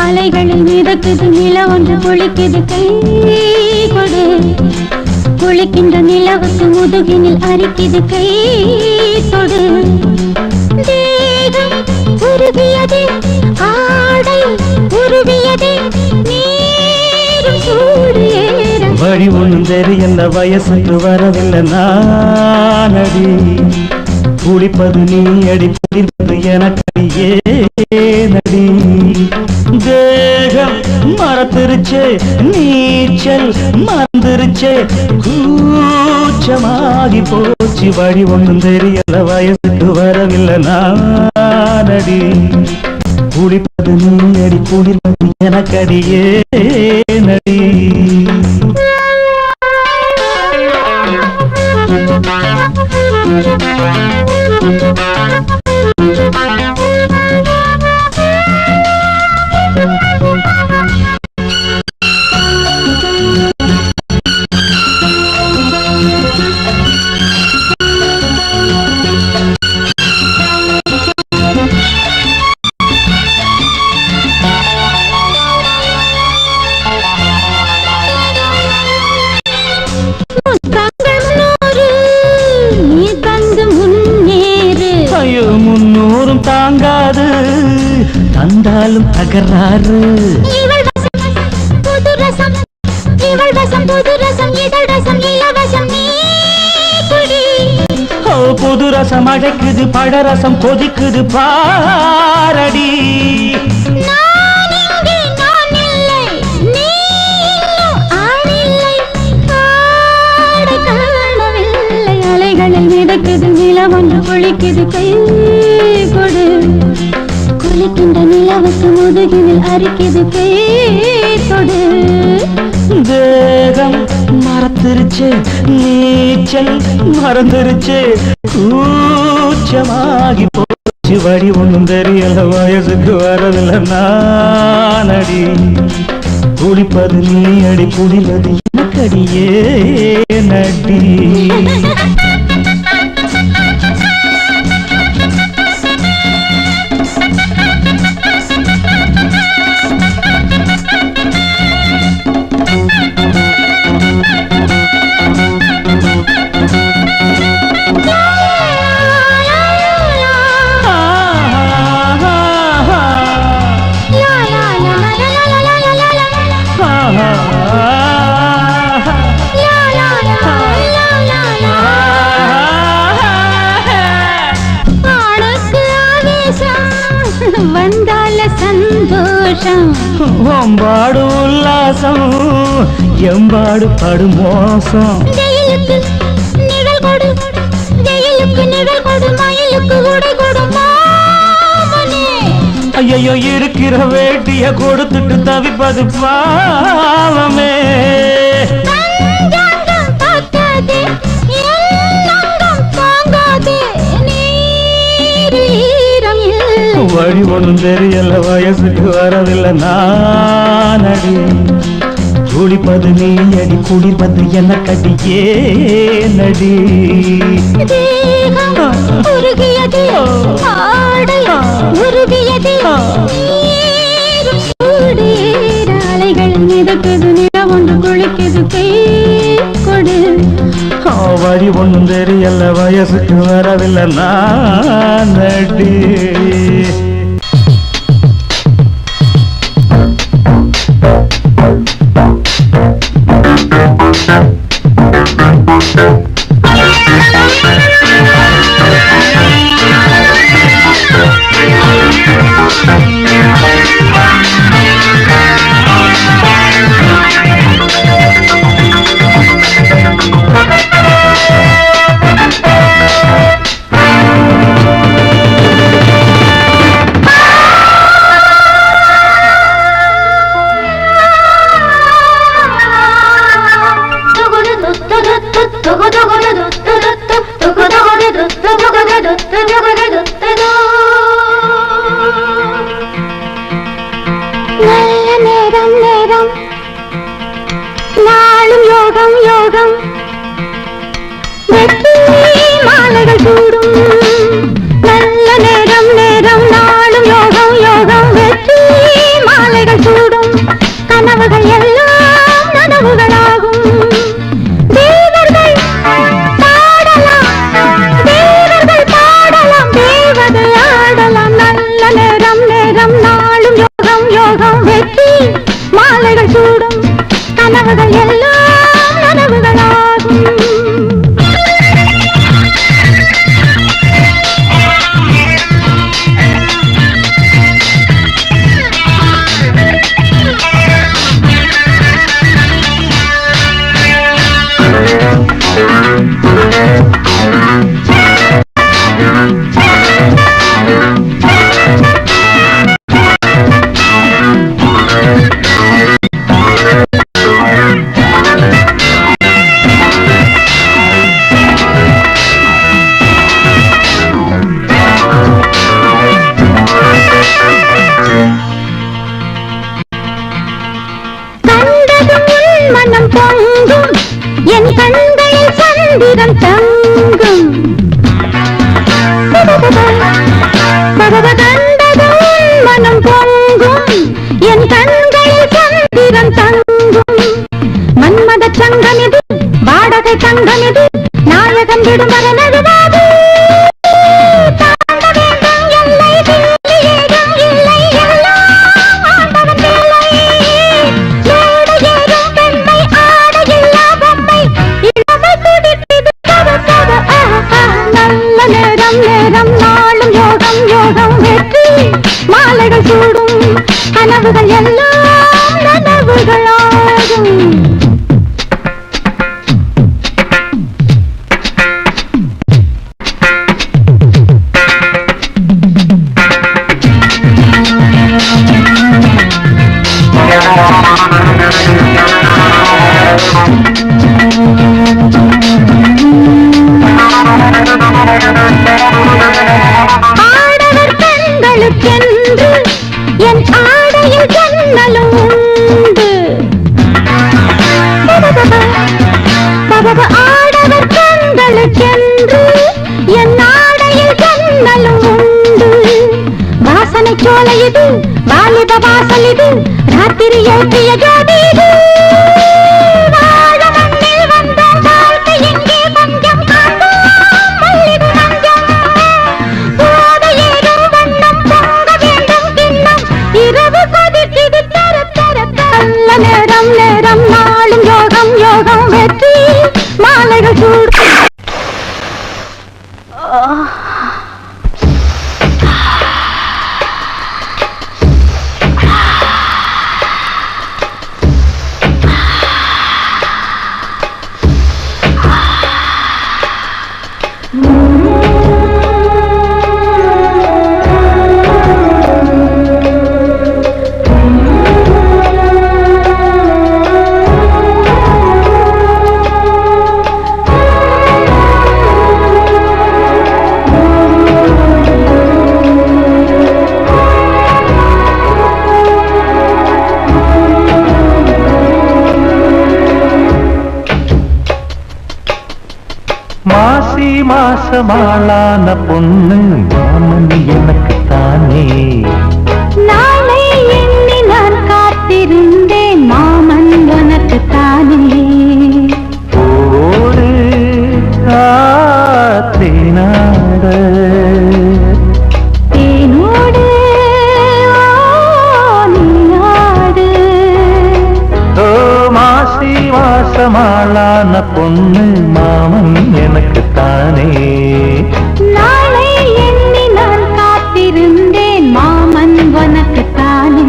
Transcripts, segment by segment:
அலைகளில் மிதக்குது நில ஒன்று குளிக்குது கை கொடு குளிக்கின்ற நிலவுக்கு முதுகினில் அரிக்குது கை தொடு தேகம் உருவியதே ஆடை உருவியதே நீரும் சூடு ஏற வழி ஒன்றும் தெரியல வயசுக்கு வரவில்லை நானடி குளிப்பது நீ அடி குளிப்பது எனக்கடியே நடி தேகம் மறந்துருச்சே நீச்சல் மறந்துருச்சே கூச்சமாகி போச்சு வழி ஒன்றும் தெரியல வயசுக்கு வரவில்லை நானடி குளிப்பது நீ அடி குளிப்பது எனக்கடியே நடி முன்னூறும் தாங்காது தந்தாலும் தகராறு புது ரசம் அழைக்குது பழரசம் கொதிக்குது பாரடி அலைகளில் மிதக்குது நிலம் ஒன்று குளிக்குது கை கொடு குளிக்கின்ற நிலவுக்கு முதுகினில் அரிக்குது கை தொடு தேகம் மறந்துருச்சு நீச்சல் மறந்துருச்சு கூச்சமாகி போச்சு வழி ஒன்றும் தெரியல வயசுக்கு வரவில்லை நானடி குளிப்பது நீ அடி குளிப்பது எனக்கடியே நடி வந்தால சந்தோஷம் ஒம்பாடு உல்லாசம் எம்பாடு படு மோசம் ஜெயிலுக்கு நிழல் கொடு ஜெயிலுக்கு நிழல் கொடு மயிலுக்கு உடை கொடு மாமனே ஐயோ இருக்கிற வேட்டிய கொடுத்துட்டு தவிப்பது பாவமே வழி ஒன்றும் தெரியல வயசுக்கு வரவில்லை நானடி குளிப்பது நீ அடி குளிப்பது எனக்கடியே நடி உருகியது ஆடை உருகியது அலைகள் மிதக்குது நிலம் ஒன்று குளிக்குது கை கொடு வழி ஒன்றும் தெரியல வயசுக்கு வரவில்லை நானடி நல்ல நேரம் நேரம் நாளும் யோகம் யோகம் வெற்றி மாலைகள் சூடும் நல்ல நேரம் நேரம் நாளும் யோகம் யோகம் வெற்றி மாலைகள் சூடும் கனவுகள் எல்லாம் நனவுகளாகும் தேவர்கள் பாடலாம் தேவர்கள் பாடலாம் தேவதை ஆடலாம் நல்ல நேரம் நேரம் நாளும் யோகம் யோகம் வெற்றி மாலைகள் சூடும் கனவுகள் எல்லாம் நனவுகளாகும் மனம் பொங்கும் என் கண்களில் சந்திரன் தங்கும் கண்டதும் மனம் பொங்கும் என் கண்களில் சந்திரன் தங்கும் மன்மத சங்கம் இது வாடகை தங்கம் இது நாயகன் விடும் வரனதுவாது நேரம் நாளும் யோகம் யோகம் வெற்றி மாலைகள் சூடும் கனவுகள் எல்லாம் நனவுகளாகும் ஆடவர் பெண்களுக்கென்று என் ஆடையில் ஜன்னலும் உண்டு ஆடவர் பெண்களுக்கென்று என் ஆடையில் ஜன்னலும் உண்டு வாசனை சோலை இது வாலிப வாசல் இது ராத்திரி ஏற்றிய ஜோதி இது நேரம் நேரம் நாளும் யோகம் யோகம் வெற்றி மாலைகள் சூடும் மாசி மாசமாளான பொண்ணு மாமன் எனக்கு தானே நாளை எண்ணி நான் காத்திருந்தேன் மாமன் உனக்கு தானே ஒரு காத்தினாட தேனோடு நீயாடு ஓ மாசி மாசமாளான பொண்ணு மாமன் எனக்கு தானே நாளை எண்ணி நான் காத்திருந்தேன் மாமன் உனக்கு தானே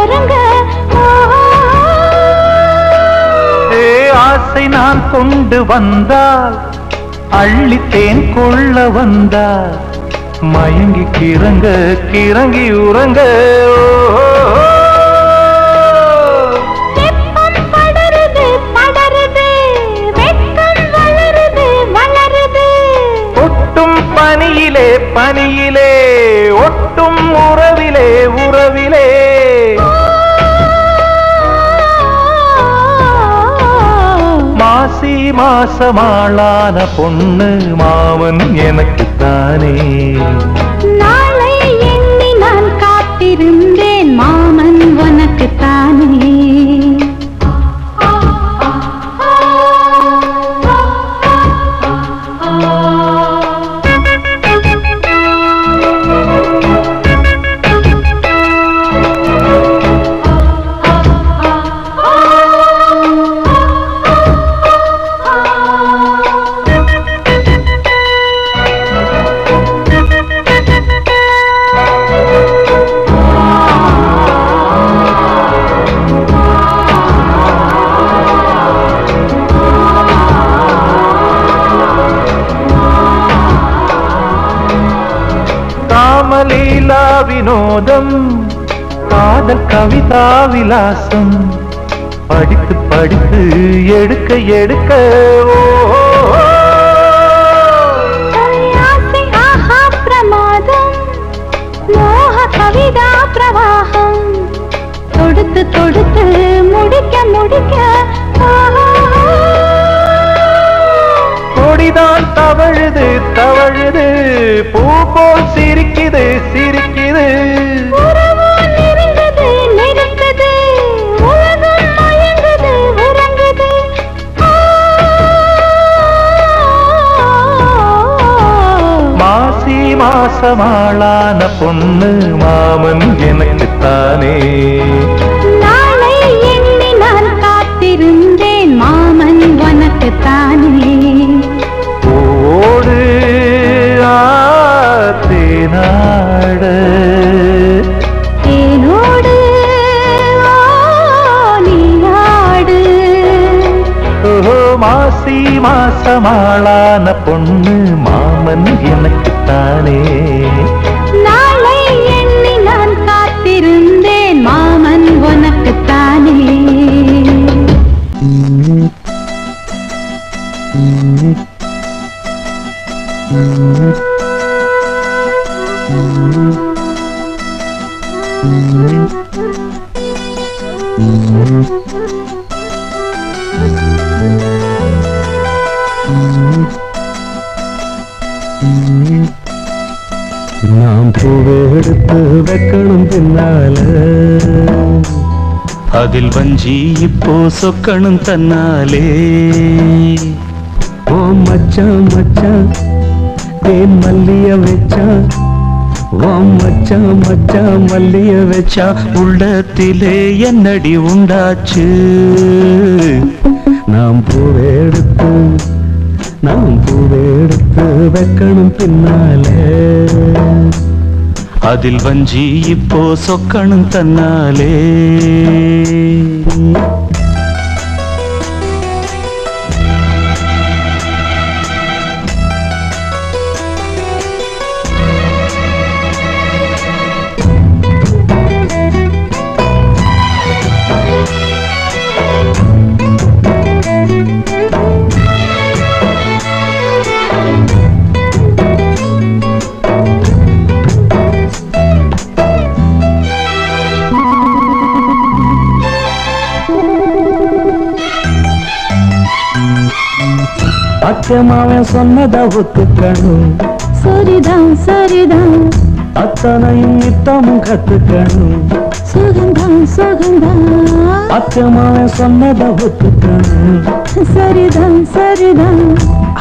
உறங்க ஆசை நான் கொண்டு வந்தால் அள்ளித்தேன் கொள்ள வந்தால் மயங்கி கிறங்க கிறங்கி உறங்க வெப்பம் படருது படருது வெட்கம் வளருது வளருது ஒட்டும் பனியிலே பனியிலே ஒட்டும் உறவிலே உறவிலே மாசி மாசமாளான பொண்ணு மாமன் எனக்குத்தானே நாளை எண்ணி நான் காத்திருந்தேன் மாமன் உனக்குத்தானே காமலீலா வினோதம் காதல் கவிதா விலாசம் படித்து படித்து எடுக்க எடுக்க ஆசை ஆஹா பிரமாதம் மோக கவிதா பிரவாகம் தொடுத்து தொடுத்து முடிக்க முடிக்க கொடிதான் தவழுது தவழுது பூ போல் சிரிக்குது சிரிக்குது உறவு நெருங்குது நெருங்குது உலகம் மயங்குது உறங்குது மாசி மாசமாளான பொண்ணு மாமன் எனக்குத்தானே நாளை எண்ணி நான் காத்திருந்தேன் மாமன் உனக்குத்தானே ஓடு தேனாட தேனோடு நீராடு மாசி மாசமாளான பொண்ணு மாமன் எனக்குத்தானே நாளை எண்ணி நான் காத்திருந்தேன் மாமன் உனக்குத்தானே நாம் பூவை எடுத்து வைக்கணும் பின்னால அதில் வஞ்சி இப்போ சொக்கணும் தன்னாலே ஓ மச்சான் மச்சான் தேன் மல்லிய வச்சா ஓ மச்சான் மச்சான் மல்லிய வச்சா உள்ளத்திலே என்னடி உண்டாச்சு நாம் பூவை எடுத்து வைக்கணும் பின்னாலே அதில் வஞ்சி இப்போ சொக்கணும் தன்னாலே அச்சமாவன் சொன்னதை ஒத்துக்கணும் சரிதான் சரிதான் அத்தனையும் நித்தமும் கத்துக்கணும் சுகந்தான் சுகந்தான் அச்சமாவன் சொன்னதை ஒத்துக்கணும் சரிதான் சரிதான்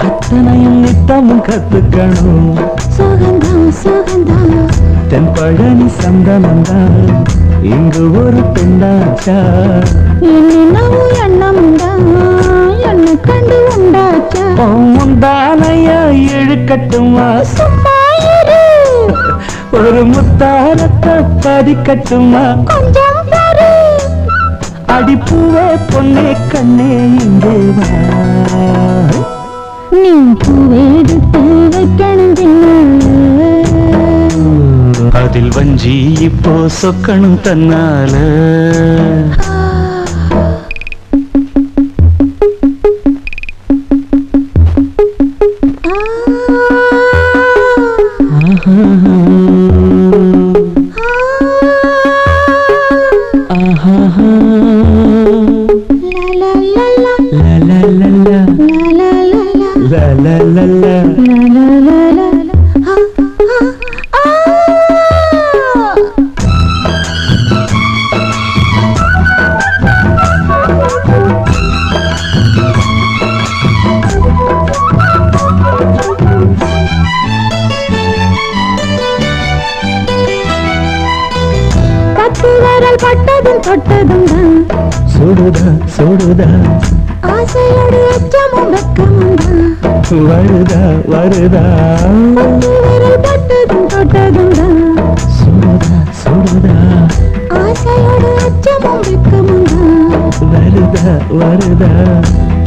அத்தனையும் நித்தமும் கத்துக்கணும் சுகந்தான் சுகந்தான் தென்பழனி சந்தனந்தான் இங்கு ஒரு பெண்ணாச்சா என்னென்னவோ எண்ணம்தான் என்னை கண்டு உண்டாச்சா முந்தானைய இழுக்கட்டுமா சும்மா இரு ஒரு முத்தாரத்தை பதிக்கட்டுமா கொஞ்சம் பாரு அடிப்பூவே பொன்னே கண்ணே இங்கே வா. நீ பூவெடுத்து வைக்கணும் பின்னால, அதில் வஞ்சி இப்போ சொக்கணும் தன்னால. பட்டதும் தொட்டதும் தான் சுடுதா சுடுதா ஆசையோடு அச்சமும் வெக்கமும் தான் வருதா வருதா. பட்டதும் தொட்டதும் தான் சுடுதா சுடுதா ஆசையோடு அச்சமும் வெக்கமும் தான் வருதா வருதா.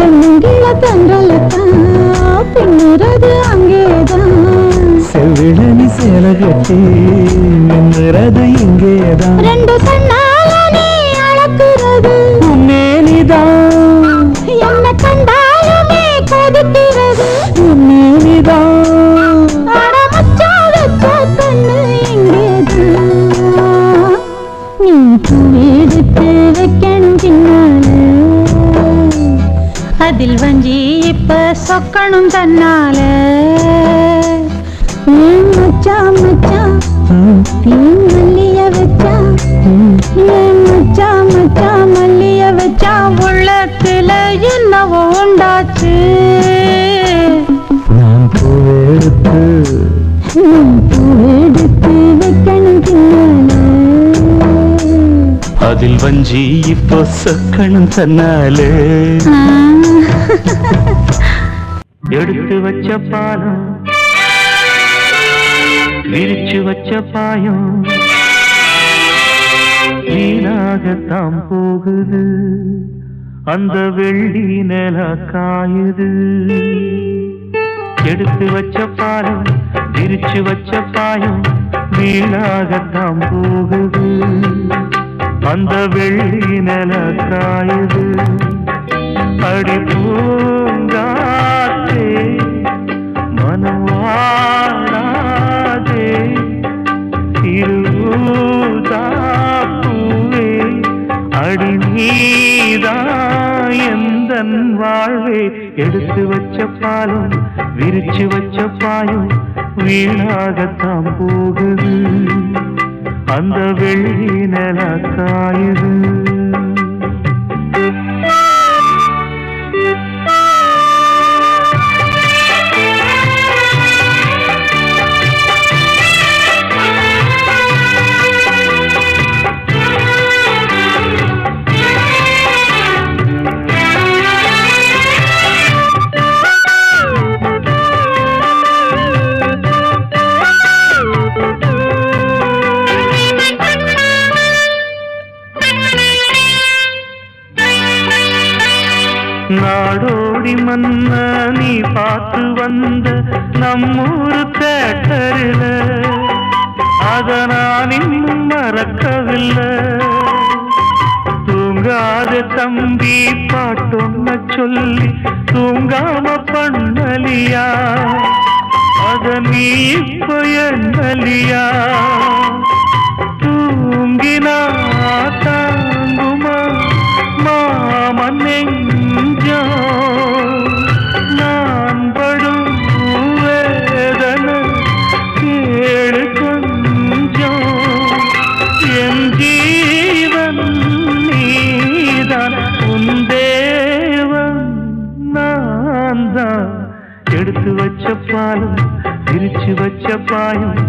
தென்னங்கில தங்கலத்தான் பின்னுறது அங்கேதான். செவிழனி சேல கட்டி நின்னுறது இங்கேதான். ரெண்டு கண்ணால நீ அளக்குறது உன்னேனிதான், என்ன கண்டாலுமே கொதிக்கிறது உன்னேனிதான். அடமச்சா வச்ச கண்ணு இங்கேதான். நீ பூவெடுத்து வைக்கணும் பின்னால, அதில் வஞ்சி இப்ப சொக்கணும் தன்னால. மச்சான் மச்சான் மல்லிய வச்சா, மச்சா மச்சா மல்லிய வச்சா உள்ளத்துல என்னவோ உண்டாச்சு. நான் பூவெடுத்து பூவெடுத்து வைக்கணும் பின்னால, அதில் வஞ்சி இப்போ சொக்கணும் தன்னாலே. எடுத்து வச்ச பாலம் விரிச்சு வச்ச பாயம் வீணாகத்தான் போகுது, அந்த வெள்ளி நில காயுது. எடுத்து வச்ச பாலம் விரிச்சு வச்ச பாயம் வீணாகத்தான் போகுது, அந்த வெள்ளி நில காயுது. அடி பூங்காத்தே மனவாடாதே திருதாப்பூவே அடி நீதா எந்தன் வாழ்வே. எடுத்து வச்ச பாலும் விரிச்சு வச்ச பாயும் வீணாகத்தான் போகுது, அந்த வெள்ளி நில காயுது. நாடோடி மன்ன நீ பார்த்து வந்த நம்மூரு தேட்டரில், அத நான் இன்னும் மறக்கவில்லை. தூங்காத தம்பி பாட்டொன்ன சொல்லி தூங்காம பண்ணலியா, அத நீ இப்ப என்னலியா. தூங்கினா தாங்குமா மாமன் நெஞ்சோ, நான் படும் வேதனை கேளு கொஞ்சம். என் ஜீவன் நீதான், உன் தேவன் நான் தான். எடுத்து வச்ச பாலும் விரிச்சு வச்ச பாயும்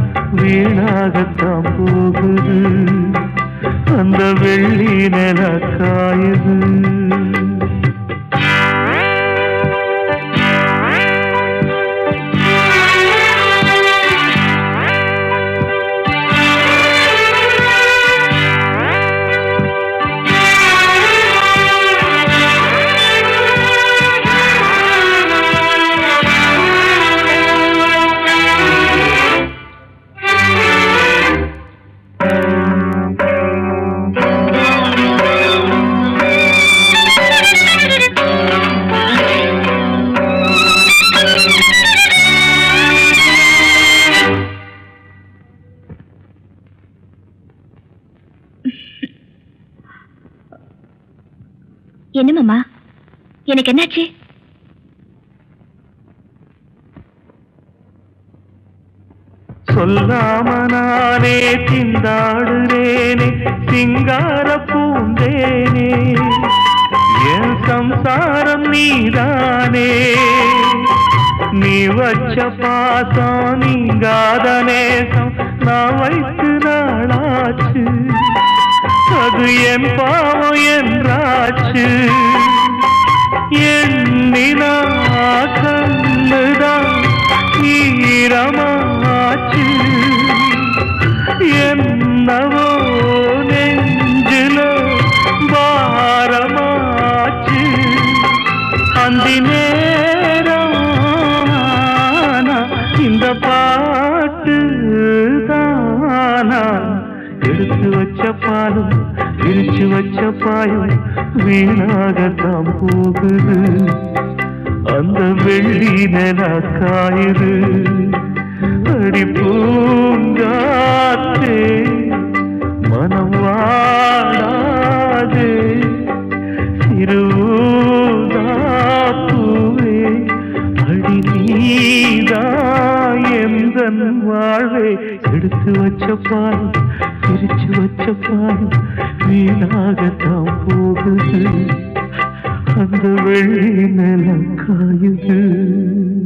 வீணாகத்தான் போகுது, அந்த வெள்ளி நில காயுது. என்ன மாமா, எனக்கு என்னாச்சு? சொல்லாம நானே திண்டாடுறேனே சிங்கார பூந்தேனே என் சம்சாரம் நீதானே நீ வச்ச பாசம் நீங்காத நேசம் நான் வைத்து நாளாச்சு அது என் பாவம் என்றாச்சு எண்ணினா கண்ணுதான் ஈரமாச்சு என்னவோ நெஞ்சில பாரமாச்சு அந்தி நேரம் இந்த பாட்டு தானா எடுத்து வச்ச பாலும் விரிச்சு வச்ச பாயும் வீணாகத்தான் போகுது அந்த வெள்ளி நில காயுது அடி பூங்காத்தே மனம் வாடாதே திருவூதாப்பூவே அடி நீதா எந்தன் வாழ்வே எடுத்து வச்ச பால் பிரிச்சு வச்ச பால் வீணாகத்தான் போகுது அந்த வெள்ளி நிலம் காயுது